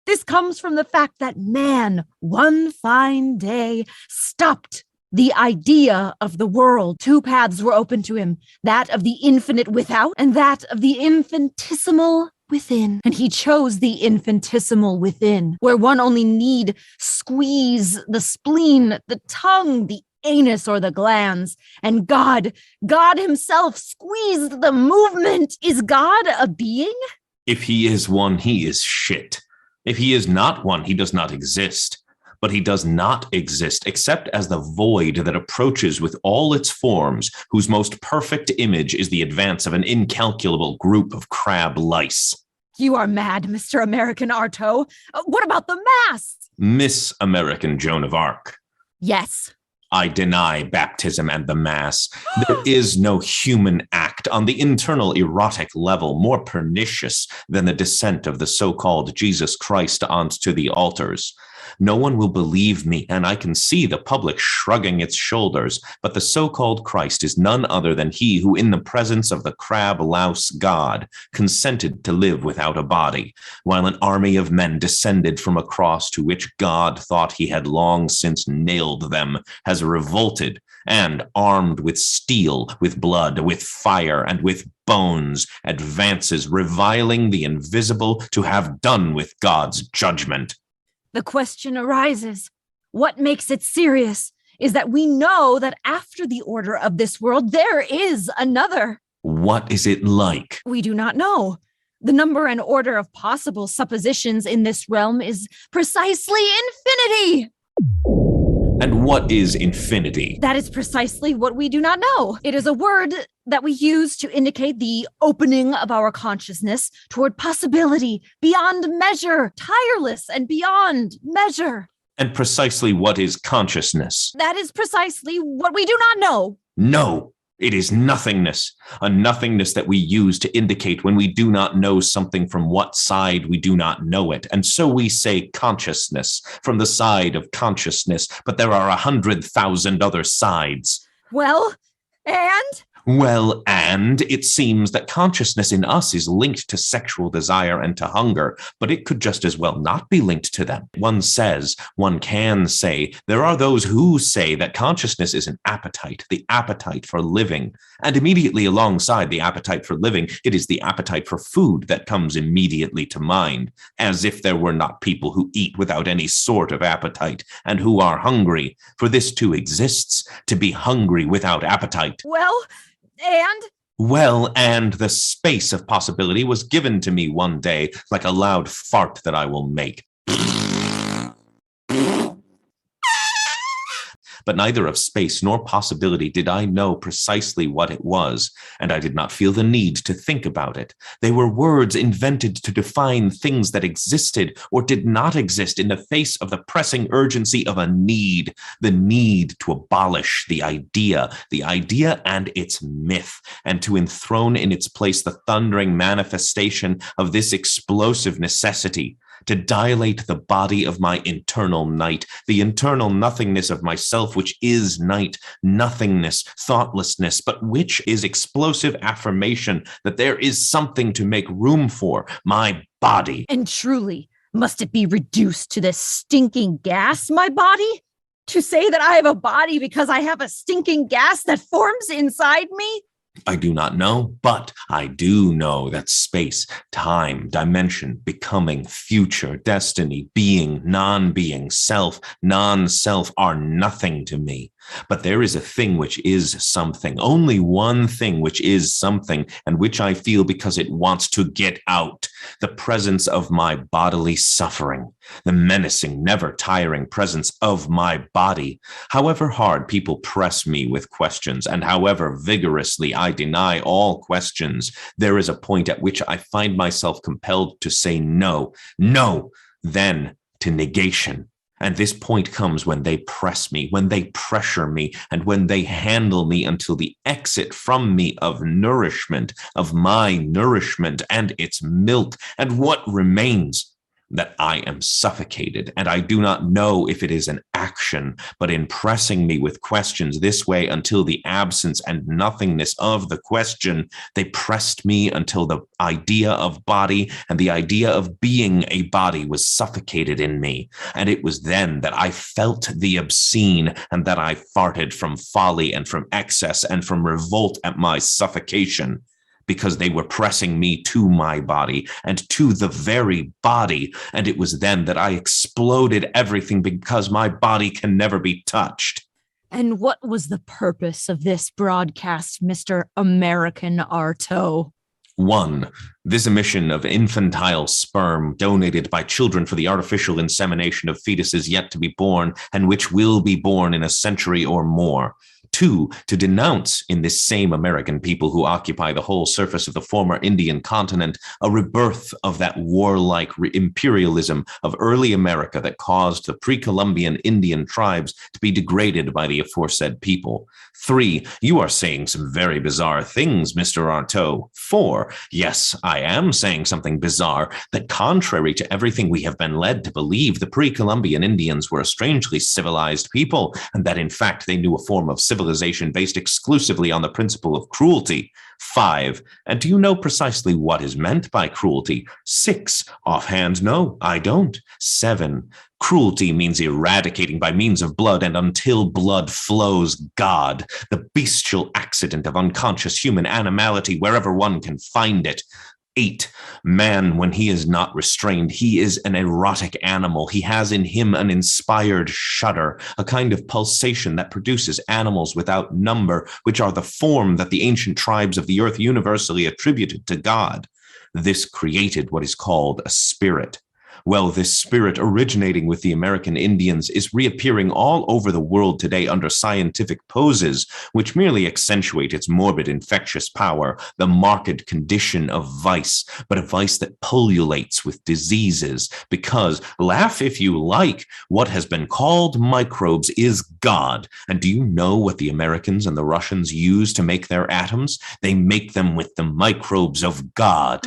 This comes from the fact that man, one fine day, stopped the idea of the world. Two paths were open to him, that of the infinite without and that of the infinitesimal within. And he chose the infinitesimal within, where one only need squeeze the spleen, the tongue, the anus, or the glands. And God himself squeezed the movement. Is God a being? If he is one, he is shit. If he is not one, he does not exist. But he does not exist except as the void that approaches with all its forms, whose most perfect image is the advance of an incalculable group of crab lice. You are mad, Mr. American Artaud. What about the mass? Miss American Joan of Arc. Yes. I deny baptism and the Mass. There is no human act on the internal erotic level more pernicious than the descent of the so-called Jesus Christ onto the altars. No one will believe me, and I can see the public shrugging its shoulders, but the so-called Christ is none other than he who, in the presence of the crab-louse God, consented to live without a body, while an army of men descended from a cross to which God thought he had long since nailed them, has revolted, and, armed with steel, with blood, with fire, and with bones, advances, reviling the invisible to have done with God's judgment. The question arises, what makes it serious is that we know that after the order of this world, there is another. What is it like? We do not know. The number and order of possible suppositions in this realm is precisely infinity. And what is infinity? That is precisely what we do not know. It is a word that we use to indicate the opening of our consciousness toward possibility beyond measure, tireless and beyond measure. And precisely what is consciousness? That is precisely what we do not know. No, it is nothingness, a nothingness that we use to indicate when we do not know something from what side we do not know it. And so we say consciousness from the side of consciousness, but there are 100,000 other sides. Well, and? Well, and it seems that consciousness in us is linked to sexual desire and to hunger, but it could just as well not be linked to them. One can say, there are those who say that consciousness is an appetite, the appetite for living. And immediately alongside the appetite for living, it is the appetite for food that comes immediately to mind, as if there were not people who eat without any sort of appetite and who are hungry. For this too exists, to be hungry without appetite. Well, and the space of possibility was given to me one day like a loud fart that I will make. but neither of space nor possibility did I know precisely what it was, and I did not feel the need to think about it. They were words invented to define things that existed or did not exist in the face of the pressing urgency of a need, the need to abolish the idea and its myth, and to enthrone in its place the thundering manifestation of this explosive necessity, to dilate the body of my internal night, the internal nothingness of myself, which is night, nothingness, thoughtlessness, but which is explosive affirmation that there is something to make room for, my body. And truly, must it be reduced to this stinking gas, my body? To say that I have a body because I have a stinking gas that forms inside me? I do not know, but I do know that space, time, dimension, becoming, future, destiny, being, non-being, self, non-self are nothing to me. But there is a thing which is something, only one thing which is something, and which I feel because it wants to get out. The presence of my bodily suffering, the menacing, never tiring presence of my body. However hard people press me with questions, and however vigorously I deny all questions, there is a point at which I find myself compelled to say no, then to negation. And this point comes when they press me, when they pressure me, and when they handle me until the exit from me of nourishment, of my nourishment and its milk. And what remains? That I am suffocated, and I do not know if it is an action, but in pressing me with questions this way until the absence and nothingness of the question, they pressed me until the idea of body and the idea of being a body was suffocated in me. And it was then that I felt the obscene, and that I farted from folly and from excess and from revolt at my suffocation, because they were pressing me to my body and to the very body. And it was then that I exploded everything, because my body can never be touched. And what was the purpose of this broadcast, Mr. American Artaud? 1. This emission of infantile sperm donated by children for the artificial insemination of fetuses yet to be born and which will be born in a century or more. 2, to denounce in this same American people who occupy the whole surface of the former Indian continent a rebirth of that warlike imperialism of early America that caused the pre-Columbian Indian tribes to be degraded by the aforesaid people. 3, you are saying some very bizarre things, Mr. Artaud. 4, yes, I am saying something bizarre, that contrary to everything we have been led to believe, the pre-Columbian Indians were a strangely civilized people, and that in fact they knew a form of civilization based exclusively on the principle of cruelty. 5, and do you know precisely what is meant by cruelty? 6, offhand, no, I don't. 7, cruelty means eradicating by means of blood, and until blood flows, God, the bestial accident of unconscious human animality wherever one can find it. 8, man, when he is not restrained, he is an erotic animal. He has in him an inspired shudder, a kind of pulsation that produces animals without number, which are the form that the ancient tribes of the earth universally attributed to God. This created what is called a spirit. Well, this spirit originating with the American Indians is reappearing all over the world today under scientific poses, which merely accentuate its morbid infectious power, the marked condition of vice, but a vice that pullulates with diseases, because, laugh if you like, what has been called microbes is God. And do you know what the Americans and the Russians use to make their atoms? They make them with the microbes of God.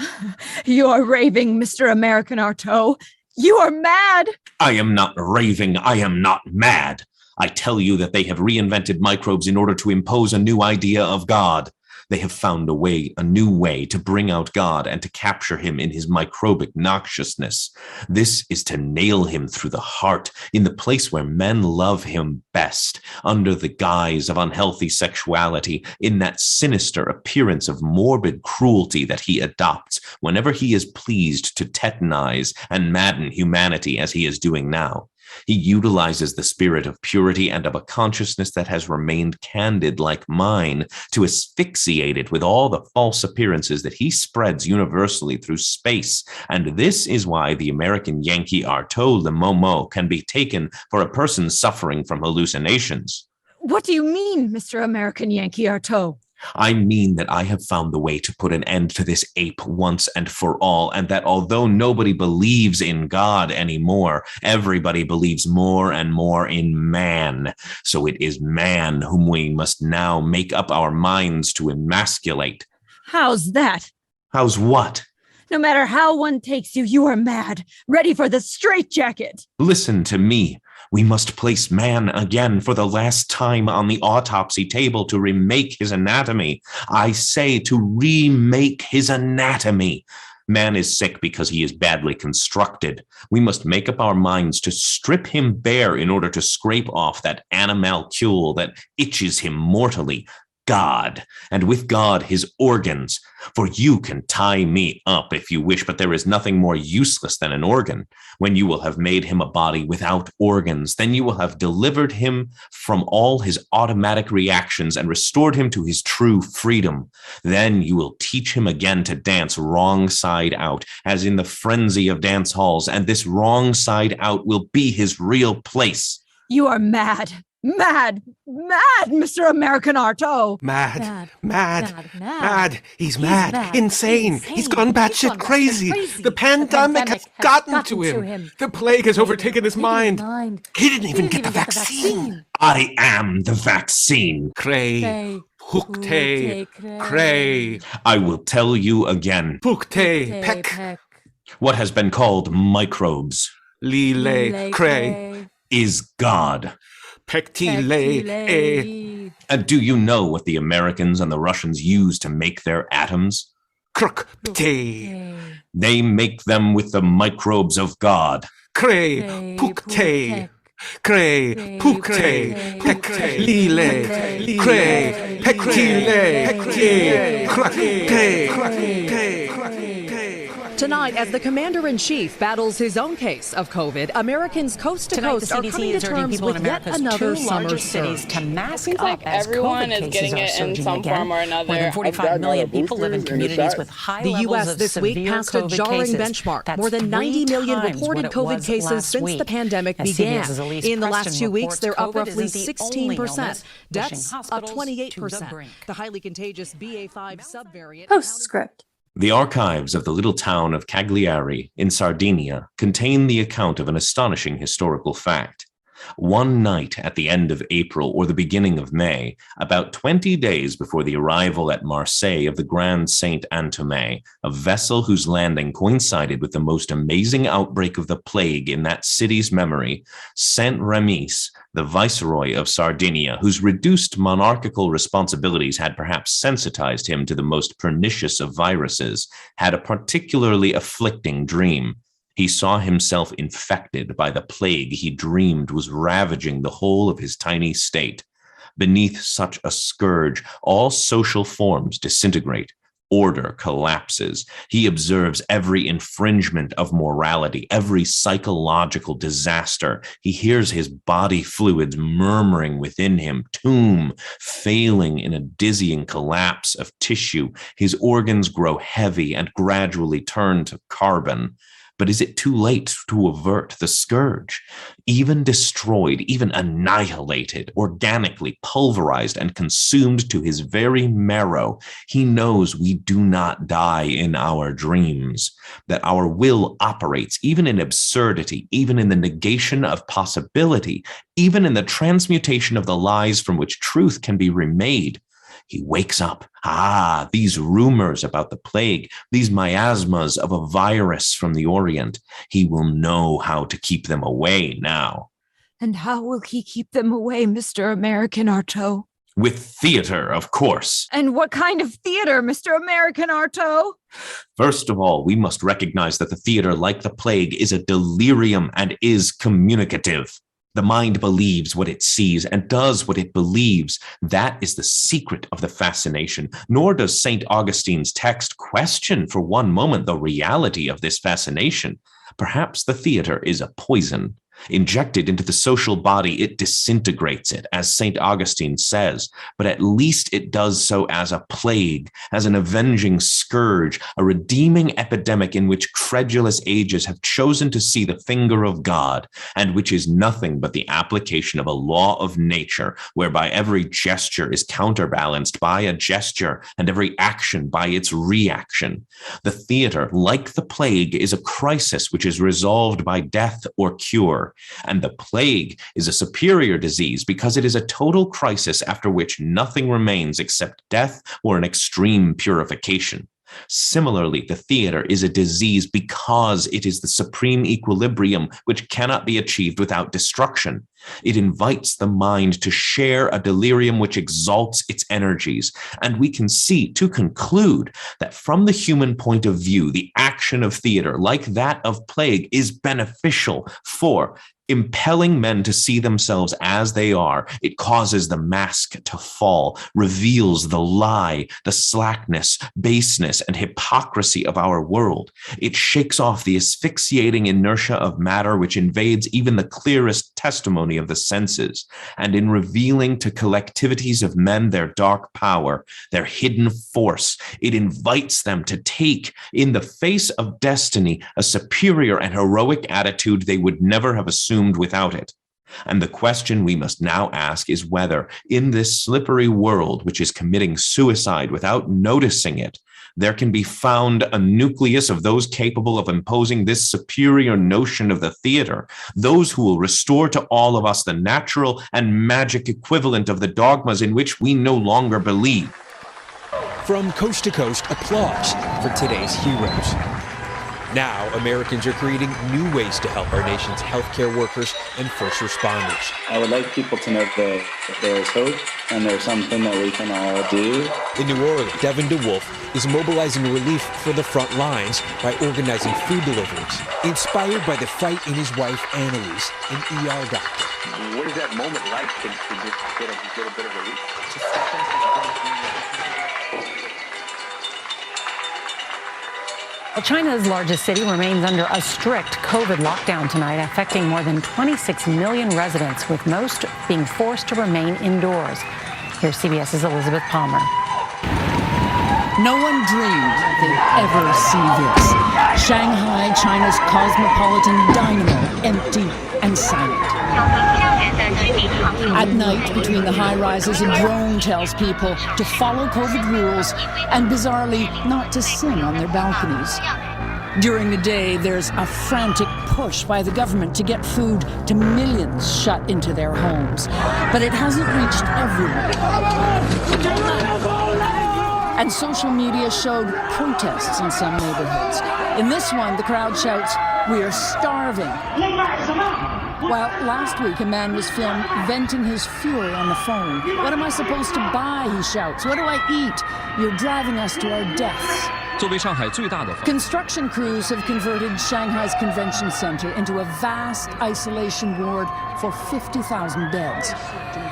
You are raving, Mr. American Artaud. You are mad. I am not raving. I am not mad. I tell you that they have reinvented microbes in order to impose a new idea of God. They have found a new way to bring out God and to capture him in his microbic noxiousness. This is to nail him through the heart, in the place where men love him best, under the guise of unhealthy sexuality, in that sinister appearance of morbid cruelty that he adopts whenever he is pleased to tetanize and madden humanity as he is doing now. He utilizes the spirit of purity and of a consciousness that has remained candid like mine to asphyxiate it with all the false appearances that he spreads universally through space. And this is why the American Yankee Artaud le Momo can be taken for a person suffering from hallucinations. What do you mean, Mr. American Yankee Artaud? I mean that I have found the way to put an end to this ape once and for all, and that although nobody believes in God anymore, everybody believes more and more in man. So it is man whom we must now make up our minds to emasculate. How's that? How's what? No matter how one takes you, you are mad, ready for the straitjacket. Listen to me. We must place man again for the last time on the autopsy table to remake his anatomy. I say to remake his anatomy. Man is sick because he is badly constructed. We must make up our minds to strip him bare in order to scrape off that animalcule that itches him mortally. God, and with God, his organs. For you can tie me up if you wish, but there is nothing more useless than an organ. When you will have made him a body without organs, then you will have delivered him from all his automatic reactions and restored him to his true freedom. Then you will teach him again to dance wrong side out, as in the frenzy of dance halls, and this wrong side out will be his real place. You are mad. Mad, Mr. American Artaud. Mad. He's mad. mad. Insane. He's gone batshit crazy. The pandemic has gotten to him. The plague has overtaken his mind. He didn't even get the vaccine. I am the vaccine. Cray. Pukte. Cray. I will tell you again. Pukte. Peck. What has been called microbes Lile. Cray. is God. Pectile. And do you know what the Americans and the Russians use to make their atoms? Krukte. They make them with the microbes of God. Cray. Pukte. Cray. Pukte. Pecte. Lile. Cray. Pectile. Krukte. Tonight, as the commander-in-chief battles his own case of COVID, Americans coast to coast are coming to terms with yet another summer surge. To mask seems like everyone is getting it in some form or another. More than 45 million people live in communities with high levels of The U.S. this week passed a jarring benchmark. More than 90 million reported COVID cases since the pandemic began. In the last 2 weeks, they're up roughly 16%. Deaths up 28%. The highly contagious BA.5 subvariant. Postscript. The archives of the little town of Cagliari in Sardinia contain the account of an astonishing historical fact. One night at the end of April or the beginning of May, about 20 days before the arrival at Marseille of the Grand Saint Antoine, a vessel whose landing coincided with the most amazing outbreak of the plague in that city's memory, Saint Remis, the viceroy of Sardinia, whose reduced monarchical responsibilities had perhaps sensitized him to the most pernicious of viruses, had a particularly afflicting dream. He saw himself infected by the plague he dreamed was ravaging the whole of his tiny state. Beneath such a scourge, all social forms disintegrate. Order collapses. He observes every infringement of morality, every psychological disaster. He hears his body fluids murmuring within him, tomb failing in a dizzying collapse of tissue. His organs grow heavy and gradually turn to carbon. But is it too late to avert the scourge? Even destroyed, even annihilated, organically pulverized and consumed to his very marrow, he knows we do not die in our dreams, that our will operates even in absurdity, even in the negation of possibility, even in the transmutation of the lies from which truth can be remade. He wakes up. These rumors about the plague, these miasmas of a virus from the Orient. He will know how to keep them away now. And how will he keep them away, Mr. American Artaud? With theater, of course. And what kind of theater, Mr. American Artaud? First of all, we must recognize that the theater, like the plague, is a delirium and is communicative. The mind believes what it sees and does what it believes. That is the secret of the fascination. Nor does St. Augustine's text question for one moment the reality of this fascination. Perhaps the theater is a poison. Injected into the social body, it disintegrates it, as St. Augustine says, but at least it does so as a plague, as an avenging scourge, a redeeming epidemic in which credulous ages have chosen to see the finger of God, and which is nothing but the application of a law of nature, whereby every gesture is counterbalanced by a gesture, and every action by its reaction. The theater, like the plague, is a crisis which is resolved by death or cure. And the plague is a superior disease because it is a total crisis after which nothing remains except death or an extreme purification. Similarly, the theater is a disease because it is the supreme equilibrium which cannot be achieved without destruction. It invites the mind to share a delirium which exalts its energies. And we can see, to conclude, that from the human point of view, the action of theater, like that of plague, is beneficial for impelling men to see themselves as they are. It causes the mask to fall, reveals the lie, the slackness, baseness, and hypocrisy of our world. It shakes off the asphyxiating inertia of matter which invades even the clearest testimony of the senses. And in revealing to collectivities of men their dark power, their hidden force, it invites them to take, in the face of destiny, a superior and heroic attitude they would never have assumed without it. And the question we must now ask is whether, in this slippery world which is committing suicide without noticing it, there can be found a nucleus of those capable of imposing this superior notion of the theater, those who will restore to all of us the natural and magic equivalent of the dogmas in which we no longer believe. From coast to coast, applause for today's heroes. Now, Americans are creating new ways to help our nation's healthcare workers and first responders. I would like people to know that there is hope and there's something that we can all do. In New Orleans, Devin DeWolf is mobilizing relief for the front lines by organizing food deliveries. Inspired by the fight in his wife, Annalise, an ER doctor. What is that moment like to just get a little bit of relief? Well, China's largest city remains under a strict COVID lockdown tonight, affecting more than 26 million residents, with most being forced to remain indoors. Here's CBS's Elizabeth Palmer. No one dreamed they'd ever see this. Shanghai, China's cosmopolitan dynamo, empty and silent. At night, between the high-rises, a drone tells people to follow COVID rules and, bizarrely, not to sing on their balconies. During the day, there's a frantic push by the government to get food to millions shut into their homes. But it hasn't reached everyone. And social media showed protests in some neighborhoods. In this one, the crowd shouts, "We are starving." While last week a man was filmed venting his fury on the phone. "What am I supposed to buy?" he shouts. "What do I eat? You're driving us to our deaths." Construction crews have converted Shanghai's convention center into a vast isolation ward for 50,000 beds.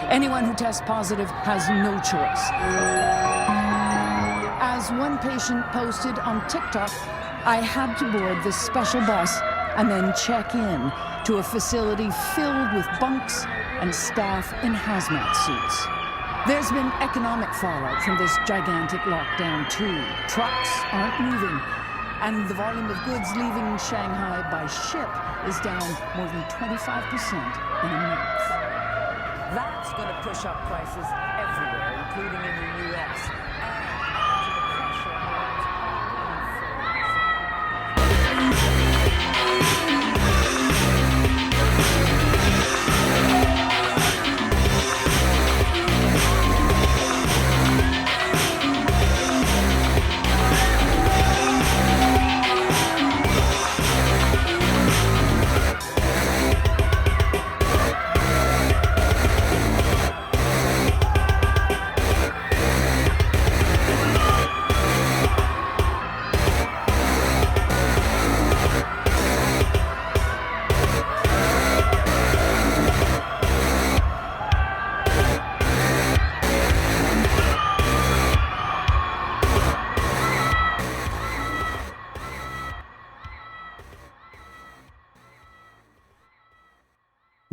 Anyone who tests positive has no choice. As one patient posted on TikTok, "I had to board this special bus and then check in to a facility filled with bunks and staff in hazmat suits." There's been economic fallout from this gigantic lockdown too. Trucks aren't moving, and the volume of goods leaving Shanghai by ship is down more than 25% in a month. That's going to push up prices everywhere, including in the U.S.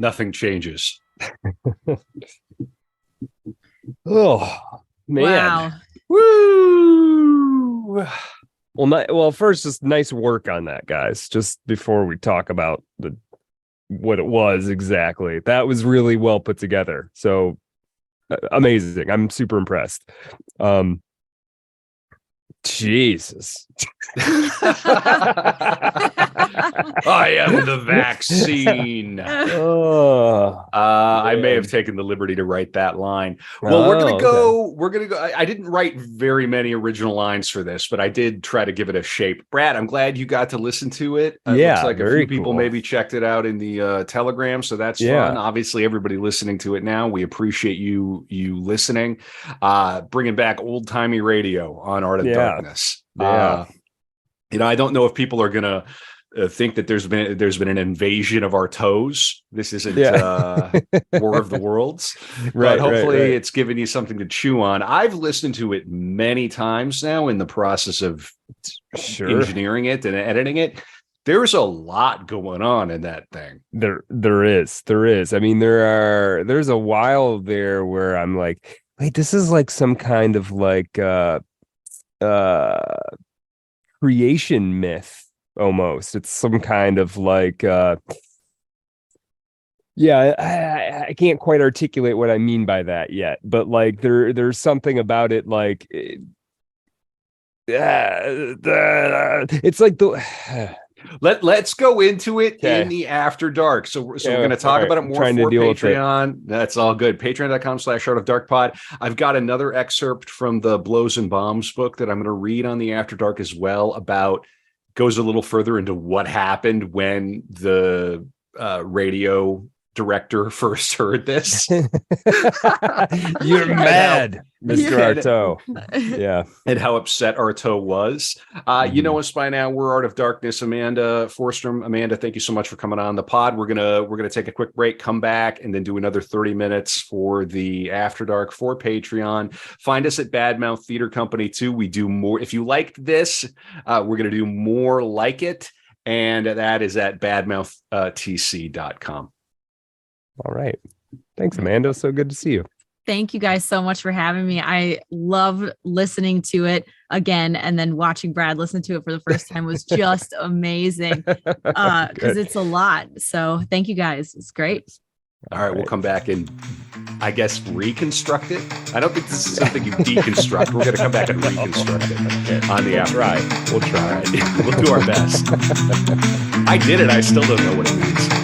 Nothing changes. Oh man! Wow. Woo! Well, first, just nice work on that, guys. Just before we talk about what it was exactly, that was really well put together. So amazing! I'm super impressed. Jesus. I am the vaccine. I may have taken the liberty to write that line. Well, we're gonna go. I didn't write very many original lines for this, but I did try to give it a shape. Brad, I'm glad you got to listen to it. Looks like a few people maybe checked it out in the Telegram, so that's fun. Obviously, everybody listening to it now, we appreciate you listening. Bringing back old timey radio on Art of Darkness. I don't know if people are gonna think that there's been an invasion of Artaud. This isn't War of the Worlds, but hopefully it's giving you something to chew on. I've listened to it many times now in the process of engineering it and editing it. There's a lot going on in that thing. There is. I mean, there's a while there where I'm like, wait, this is like some kind of like creation myth almost. It's some kind of like I can't quite articulate what I mean by that yet, but like there's something about it like it's like the Let's go into it in the After Dark. So we're going to talk about it more for Patreon. That's all good. Patreon.com/ArtOfDarkPod. I've got another excerpt from the Blows and Bombs book that I'm going to read on the After Dark as well, goes a little further into what happened when the radio director first heard this. You're mad, Mr. Artaud. Yeah. And how upset Artaud was. You know us by now. We're Art of Darkness. Amanda Forstrom. Amanda, thank you so much for coming on the pod. We're gonna take a quick break, come back, and then do another 30 minutes for the After Dark for Patreon. Find us at Badmouth Theater Company too. We do more. If you liked this, we're gonna do more like it, and that is at badmouthtc.com. All right. Thanks, Amanda. So good to see you. Thank you guys so much for having me. I love listening to it again, and then watching Brad listen to it for the first time was just amazing because it's a lot. So thank you guys. It's great. All right. We'll come back and I guess reconstruct it. I don't think this is something you deconstruct. We're going to come back and reconstruct it on the After. We'll try. We'll do our best. I did it. I still don't know what it means.